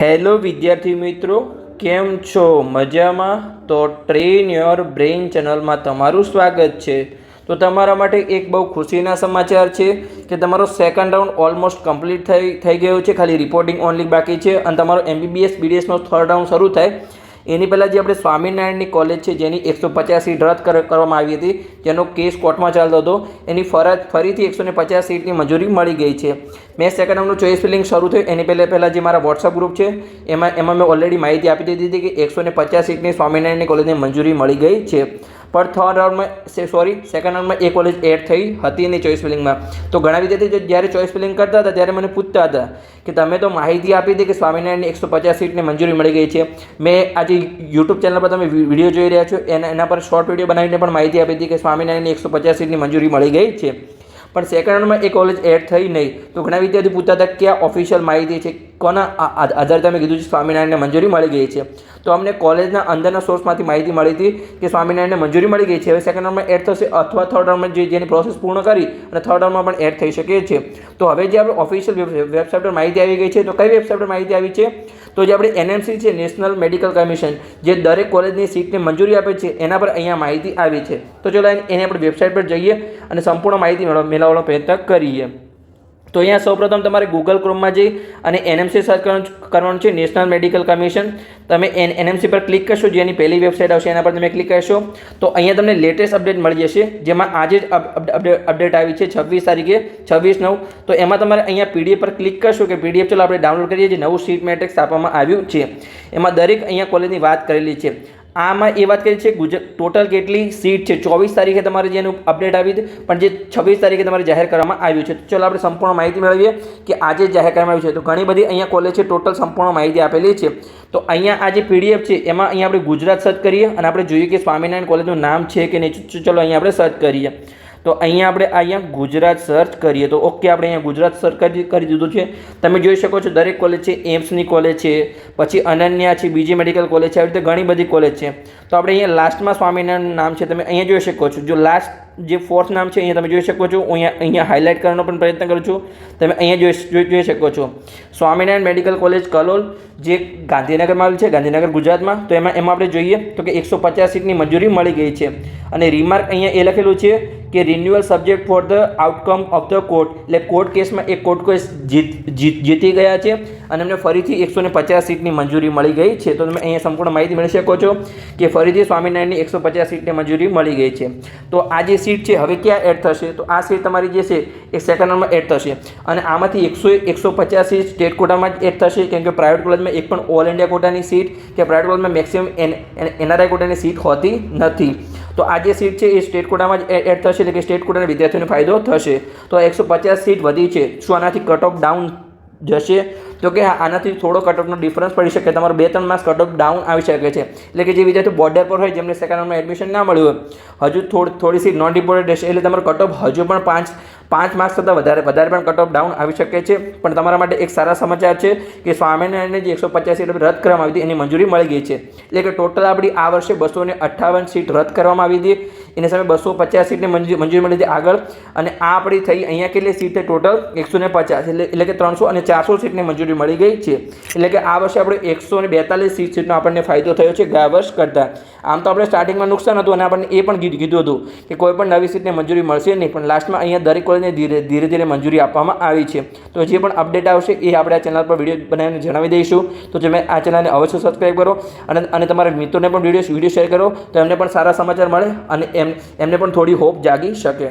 Hello વિદ્યાર્થી મિત્રો, કેમ છો? મજામાં? તો ટ્રેન યોર બ્રેઇન ચેનલમાં તમારું સ્વાગત છે. તો તમારા માટે એક બહુ ખુશીના સમાચાર છે કે તમારો સેકન્ડ રાઉન્ડ ઓલમોસ્ટ કમ્પ્લીટ થઈ ગયો છે. ખાલી રિપોર્ટિંગ ઓનલી બાકી છે અને તમારો MBBS BDSનો થર્ડ રાઉન્ડ શરૂ થાય એની પહેલાં જે આપણે સ્વામિનારાયણની કોલેજ છે જેની 150 સીટ રદ કરવામાં આવી હતી, જેનો કેસ કોર્ટમાં ચાલતો હતો, એની ફરીથી 150 સીટની મંજૂરી મળી ગઈ છે. મેં સેકન્ડ રાઉન્ડનું ચોઇસ ફિલિંગ શરૂ થયું એની પહેલાં જે મારા વોટ્સઅપ ગ્રુપ છે એમાં મેં ઓલરેડી માહિતી આપી દીધી હતી કે 150 સીટની સ્વામિનારાયણની કોલેજની મંજૂરી મળી ગઈ છે. પણ થર્ડ રાઉન્ડમાં સેકન્ડ રાઉન્ડમાં એ કોલેજ એડ થઈ હતી એની ચોઇસ ફિલિંગમાં. તો ઘણા વિદ્યાર્થીઓ જ્યારે ચોઇસ ફિલિંગ કરતા હતા ત્યારે મને પૂછતા હતા કે તમે તો માહિતી આપી હતી કે સ્વામિનારાયણની 150 સીટની મંજૂરી મળી ગઈ છે. મેં આજે યુટ્યુબ ચેનલ પર તમે વિડીયો જોઈ રહ્યા છો એના પર શોર્ટ વિડીયો બનાવીને પણ માહિતી આપી હતી કે સ્વામિનારાયણની 150 સીટની મંજૂરી મળી ગઈ છે. પણ સેકન્ડ રાઉન્ડમાં એ કોલેજ એડ થઈ નહીં. તો ઘણા વિદ્યાર્થી પૂછતા હતા કે આ ઓફિશિયલ માહિતી છે, કોના આધારે તમે કીધું છે સ્વામિનારાયણને મંજૂરી મળી ગઈ છે? તો અમને કોલેજના અંદરના સોર્સમાંથી માહિતી મળી હતી કે સ્વામિનારાયણને મંજૂરી મળી ગઈ છે. હવે સેકન્ડ રાઉન્ડમાં એડ થશે અથવા થર્ડ રાઉન્ડમાં જેની પ્રોસેસ પૂર્ણ કરી અને થર્ડ રાઉન્ડમાં પણ એડ થઈ શકે છે. તો હવે જે આપણે ઓફિશિયલ વેબસાઇટ પર માહિતી આવી ગઈ છે, તો કઈ વેબસાઇટ પર માહિતી આવી છે? તો જે આપણે NMC છે, નેશનલ મેડિકલ કમિશન, જે દરેક કોલેજની સીટને મંજૂરી આપે છે એના પર અહીંયા માહિતી આવી છે. તો ચલો એને આપણે વેબસાઇટ પર જઈએ અને સંપૂર્ણ માહિતી મેળવવાનો પ્રયત્ન કરીએ. તો અહીંયા સૌપ્રથમ તમારે ગૂગલ ક્રોમમાં જઈ અને NMC સર્ચ કરવાનું છે, નેશનલ મેડિકલ કમિશન. તમે NMC પર ક્લિક કરશો, જેની પહેલી વેબસાઇટ આવશે એના પર તમે ક્લિક કરશો તો અહીંયા તમને લેટેસ્ટ અપડેટ મળી જશે, જેમાં આજે જ અપડેટ આવી છે 26 તારીખે 26/9. તો એમાં તમારે અહીંયા PDF પર ક્લિક કરશો કે PDF ચલો આપણે ડાઉનલોડ કરીએ, જે નવું સીટ મેટ્રિક્સ આપવામાં આવ્યું છે એમાં દરેક અહીંયા કોલેજની વાત કરેલી છે. આમાં એ વાત કરી છે ટોટલ કેટલી સીટ છે. 24 તારીખે તમારે જેનું અપડેટ આવી હતી, પણ જે 26 તારીખે તમારે જાહેર કરવામાં આવ્યું છે. તો ચલો આપણે સંપૂર્ણ માહિતી મેળવીએ કે આજે જાહેર કરવામાં આવ્યું છે. તો ઘણી બધી અહીંયા કોલેજ છે, ટોટલ સંપૂર્ણ માહિતી આપેલી છે. તો અહીંયા આ જે PDF છે એમાં અહીંયા આપણે ગુજરાત સર્ચ કરીએ અને આપણે જોઈએ કે સ્વામિનારાયણ કોલેજનું નામ છે કે નહીં. ચલો અહીંયા આપણે સર્ચ કરીએ. તો અહીંયા આપણે ગુજરાત સર્ચ કરીએ તો ઓકે, આપણે અહીંયા ગુજરાત સર્ચ કરી દીધું છે. તમે જોઈ શકો છો દરેક કોલેજ છે, એમ્સની કોલેજ છે, પછી અનન્યા છે, બીજી મેડિકલ કોલેજ છે, આવી રીતે ઘણી બધી કોલેજ છે. તો આપણે અહીંયા લાસ્ટમાં સ્વામિનારાયણ નામ છે, તમે અહીંયા જોઈ શકો છો. જો લાસ્ટ જે ફોર્થ નામ છે અહીંયા તમે જોઈ શકો છો, અહીંયા હાઇલાઇટ કરવાનો પણ પ્રયત્ન કરું છું. તમે અહીંયા જોઈ શકો છો સ્વામિનારાયણ મેડિકલ કોલેજ કલોલ, જે ગાંધીનગરમાં આવેલ છે, ગાંધીનગર ગુજરાતમાં. તો એમાં આપણે જોઈએ તો કે 150 સીટની મંજૂરી મળી ગઈ છે. અને રિમાર્ક અહીંયા એ લખેલું છે કે renewal subject for the outcome of the court, એટલે કોર્ટ કેસમાં એક કોર્ટ કેસ જીતી ગયા છે અને એમને ફરીથી 150 સીટની મંજૂરી મળી ગઈ છે. તો તમે અહીંયા સંપૂર્ણ માહિતી મળી શકો છો કે ફરીથી સ્વામિનારાયણની 150 સીટની મંજૂરી મળી ગઈ છે. તો આ જે સીટ છે હવે ક્યાં એડ થશે? તો આ સીટ તમારી જે છે એ સેકન્ડ રાઉન્ડમાં એડ થશે અને આમાંથી 150 સીટ સ્ટેટ કોટામાં જ એડ થશે, કેમ કે પ્રાઇવેટ કોલેજમાં એક પણ ઓલ ઇન્ડિયા કોટાની સીટ કે પ્રાઇવેટ કોલેજમાં મેક્સિમમ NRI કોટાની સીટ હોતી નથી. તો આ જે સીટ છે એ સ્ટેટ કોટામાં જ એડ થશે, એટલે કે સ્ટેટ કોટાના વિદ્યાર્થીઓને ફાયદો થશે. તો 150 સીટ વધી છે. શું આનાથી કટ ઓફ ડાઉન જશે? તો કે આનાથી થોડો કટ ઓફનો ડિફરન્સ પડી શકે, તમારો 2-3 માર્ક્સ કટ ઓફ ડાઉન આવી શકે છે. એટલે કે જે વિદ્યાર્થીઓ બોર્ડર પર હોય, જેમને સેકન્ડ રાઉન્ડમાં એડમિશન ના મળ્યું હોય, હજુ થોડી સીટ નોન રિપોર્ટેડ રહેશે, એટલે તમારો કટ ઓફ હજુ પણ 5 માર્ક્સ કરતાં વધારે પણ કટ ઓફ ડાઉન આવી શકે છે. પણ તમારા માટે એક સારા સમાચાર છે કે સ્વામિનારાયણને જે 150 સીટ રદ કરવામાં આવી હતી એની મંજૂરી મળી ગઈ છે. એટલે કે ટોટલ આપણી આ વર્ષે 258 સીટ રદ કરવામાં આવી હતી, એની સામે 250 સીટની મંજૂરી મળી હતી આગળ. અને આ આપણી થઈ અહીંયા કેટલી સીટ છે? ટોટલ 150, એટલે કે 300 અને 400 સીટની મંજૂરી મળી ગઈ છે. એટલે કે આ વર્ષે આપણે 142 સીટનો આપણને ફાયદો થયો છે ગયા વર્ષ કરતાં. આમ તો આપણે સ્ટાર્ટિંગમાં નુકસાન હતું અને આપણને એ પણ કીધું હતું કે કોઈ પણ નવી સીટને મંજૂરી મળશે નહીં, પણ લાસ્ટમાં અહીંયા દરેક કોલેજને ધીરે ધીરે મંજૂરી આપવામાં આવી છે. તો જે પણ અપડેટ આવશે એ આપણે આ ચેનલ પર વિડીયો બનાવીને જણાવી દઈશું. તો તમે આ ચેનલને અવશ્ય સબસ્ક્રાઈબ કરો અને તમારા મિત્રોને પણ વિડીયો શેર કરો, તો એમને પણ સારા સમાચાર મળે અને એમને પણ થોડી હોપ જાગી શકે.